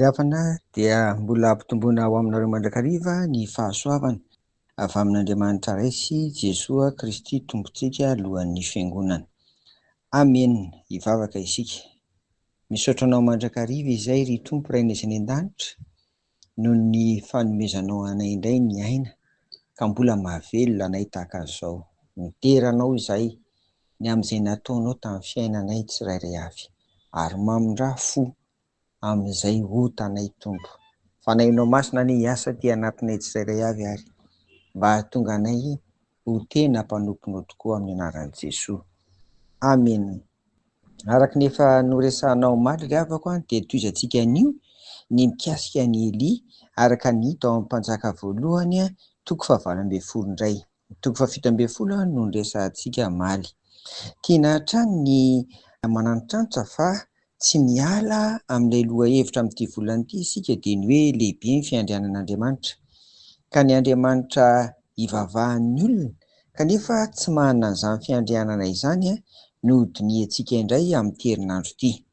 Havana dia mbola ampitomboina ao aminareo mandrakariva ny fahasoavana avy amin'Andriamanitra iray sy Jesoa Kristy tompontsika alohan'ny fiangonana. Amen. Hivavaka isika. Misaotra anao mandrakariva izay ry Tompo Raina izay any an-danitra noho ny fanomezanao anay indray ny aina ka mbola mahavelona anay tahaka izao. Miteranao izahay ny amin'izay nataonao tamin'ny fiainanay tsirairay avy ary mamin-dra fo amin'izay hotanay Tompo. Fanahinao masina ny asa ty anatinay tsirairay avy ary mba hahatonga anay ho tena mpanomponao tokoa amin'ny anaran'i Jesoa. Amen. Araka ny efa noresahanao omaly ry havako dia toizantsika anio ny mikasika ny Elia araka ny hita ao amin'ny Mpanjaka voalohany toko faha 20 indray. Toko faha 17 no noresantsika omaly. Tiana hatrany ny mananontranitra fa tsy miala amin'ilay lohahevitra amin'ity volana ity isika dia ny hoe lehibe ny fiandrianan'Andriamanitra ka ny Andriamanitra hivavahan'ny olona kanefa tsy manana an'izany fiandrianana izany no diniantsika indray amin'ny herinandro ity.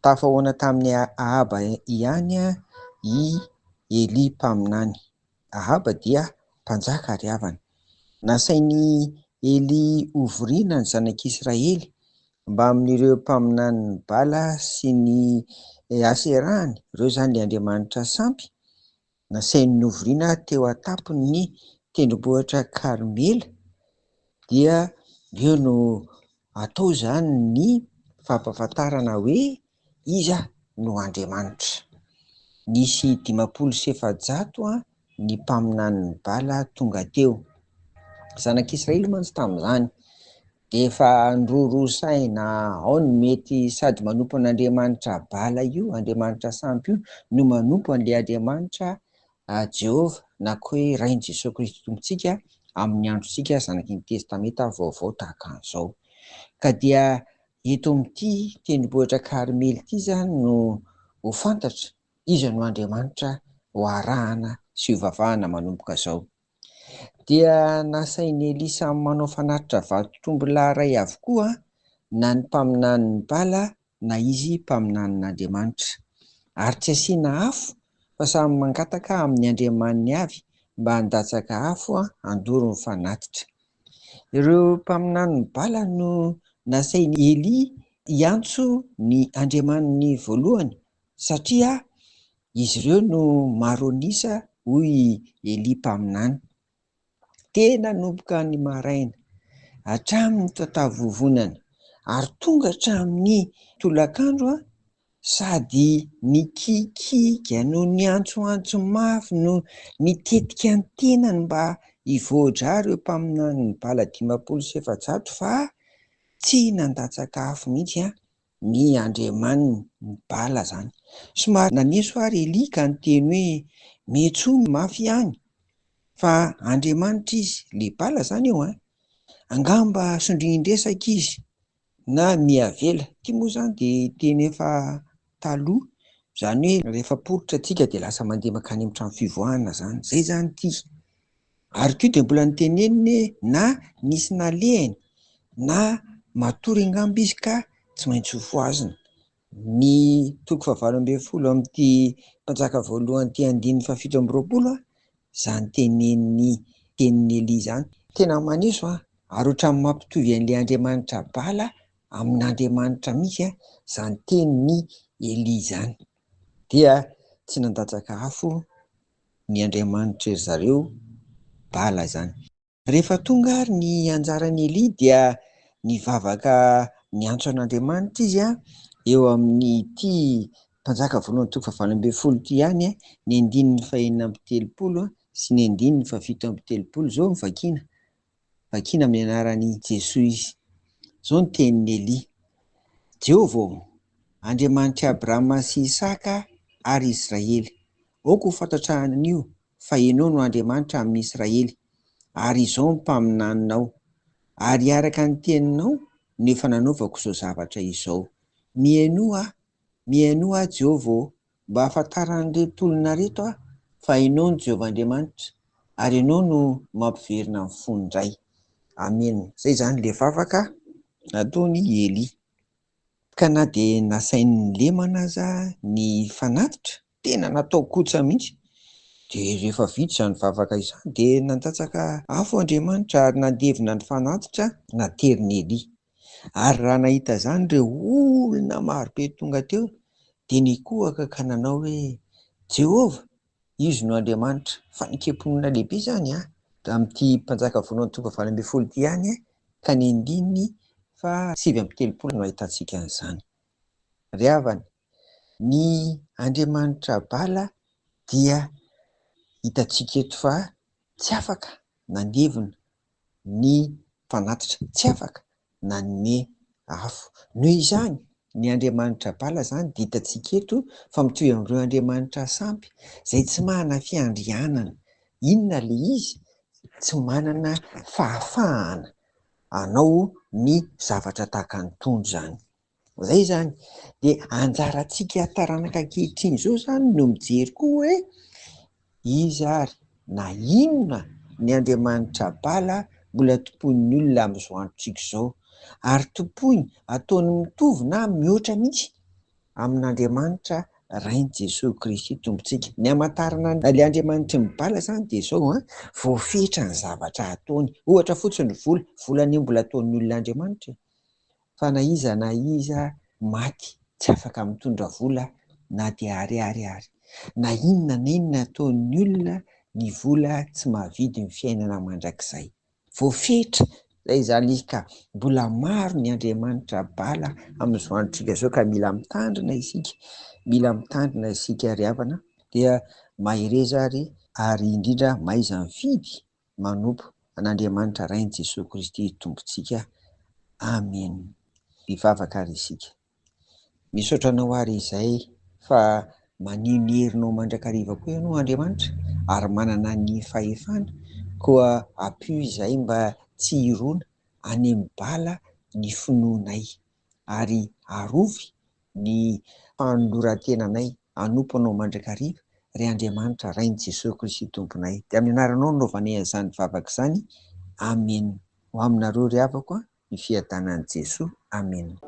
Tafahoana tamin'ny Ahaba ihany i Elia mpaminany. Ahaba dia mpanjaka ary havana. Nasain'ny Elia hovoriana ny zanak'Israely mba amin'ireo mpaminany ny Bala sy ny Aserahany, ireo izany ilay andriamanitra sampy. Nasain'ny hovoriana teo an-tapon'ny tendrombohitra Karmela dia eo no atao izany ny fampahafantarana hoe iza no Andriamanitra. Nisy 500 ny mpaminan'ny Bala tonga teo. Zanak'Israely mantsy tamin'izany dia efa niroro saina ao ny mety sady manompo an'Andriamanitra Bala io, Andriamanitra sampy io, no manompo an'ilay Andriamanitra Jehova na koa hoe Rain'i Jesoa Kristy tompontsika amin'ny androntsika zanaky ny testameta vaovao tahaka an'izao. Ka dia eto amin'ity tendrombohitra Karmely ity izany no ho fantatra iza no Andriamanitra ho arahana sy hivavahana manomboka izao. Dia nasain'ny Elia samy manao fanatitra vato tombolahy iray avokoa na ny mpaminan'ny Bala na izy mpaminan'Andriamanitra, ary tsy asiana afo fa samy mangataka amin'ny Andriamaniny avy mba handatsaka afo handoro ny fanatitra. Ireo mpaminan'ny Bala no nasain'ny Elia hiantso ny Andriamaniny voalohany satria izy ireo no maronisa hoy Elia mpaminany. Tena nomboka ny maraina hatramin'ny tatavovonana ary tonga hatramin'ny tolakandro sady nikikika no niantsoantso mafy no nitetika ny tenany mba hivoatra ireo mpaminan'ny Bala 500 fa tsy nandatsaka afo mihitsy ny Andriamaniny ny Bala zany. Somary naneso ary Elia ka niteny hoe metso mafy ihany fa Andriamanitra izy, le Bala zany eo angamba sondrian-dresaka izy na mihavela. Ity moa zany dia teny efa taloha, izany hoe rehefa poritra antsika dia lasa mandeha makany amin'ny trano fivoahana zany, zay zany ity. Ary koa dia mbola niteneniny hoe na nisy nalehany na matory angamba izy ka tsy maintsy ho foazina. Ny toko faha 20 amin'ity Mpanjaka voalohany ty 7:20 izany teneniny tenin'ny Elia izany. Tena maneso ary ohatran'ny mampitovy an'ilay Andriamanitra Bala amin'Andriamanitra mihitsy izany tenin'ny Elia izany. Dia tsy nandatsaka afo ny Andriamanitra ry zareo Bala izany. Rehefa tonga ary ny anjaran'ny Elia dia nivavaka niantso an'Andriamanitra izy eo amin'ny ity Mpanjaka voalohany toko faha 20 ity ihany, ny 9:470 sy ny 9:770 zao ny vakiana amin'ny anaran'i Jesoa izy. Zao ny tenin'ny Elia: Jehovah, Andriamanitra Abrahama sy Isaka ary Israely, aoka ho fantatra an'io fa ianao no Andriamanitra amin'ny Israely ary izao ny mpaminanao ary araka ny teninao no efa nanaovako izao zavatra izao. Mihaino Jehovah, mba hafantaran'ireto olona reto fa ianao ny Jehovah Andriamanitra ary ianao no mampiverina ny fony indray. Amen. Zay zany le vavaka nataony Elia. Ka na dia nasain'ny lemana aza ny fanatitra, tena natao kosa mihitsy, dia rehefa vita izany vavaka izany dia nandatsaka afo Andriamanitra ary nandevina ny fanatitra nateriny elia. Ary raha nahita izany ireo olona marobe tonga teo dia nikohaka ka nanao hoe: Jehova, izy no Andriamanitra. Fa nikepolona lehibe izany amin'ity mpanjaka voalohan'ny tomba valo ambin'ny folo ity ihany ka ny andininy fa 7 no ahitantsika an'izany. Ry havana, ny Andriamanitra Bala dia hitantsika eto fa tsy afaka nandevina ny fanatitra, tsy afaka nanome afo. Noho izany ny Andriamanitra Bala izany dia hitantsika eto fa mitovy amin'ireo andriamanitra sampy izay tsy manana fiandrianana. Inona ilay izy? Tsy manana fahafahana hanao ny zavatra tahaka ny tondo izany. Izay izany dia anjarantsika taranaka ankehitriny izao izany no mijery koa hoe iza ary na inona ny Andriamanitra Bala mbola topoin'ny olona amin'izao androntsika izao, ary topoiny ataony mitovy na mihoatra mihitsy amin'Andriamanitra Rainy Jesosy Kristy Tompontsika. Ny hamantarana ilay Andriamanitra ny Bala izany dia izao voafetra ny zavatra ataony. Ohatra fotsiny ny volany mbola ataon'ny olona Andriamanitra, fa na iza maty tsy afaka mitondra vola na dia ary. Na inona ataon'ny olona, ny vola tsy mahavidy ny fiainana mandrakizay. Voafetra izay izany izy, ka mbola maro ny Andriamanitra Bala amin'izao androntsika izao, ka mila mitandrina isika ry havana dia mahireza ary indrindra maiza mifidy manompo an'Andriamanitra Rainy Jesosy Kristy Tompontsika. Amen. Mivavaka ary isika. Misaotra anao ary izay fa maneho ny herinao mandrakariva koa ianao Andriamanitra, ary manana ny fahefana koa ampio izay mba tsy hirona any amin'ny Bala ny finoanay, ary arovy ny fanoloran-tenanay hanompo anao mandrakariva ry Andriamanitra Rainy Jesosy Kristy Tomponay. Dia amin'ny anaranao no naovanay an'izany vavaka izany. Amen. Ho aminareo ry havako ny fiadanan'i Jesoa. Amen.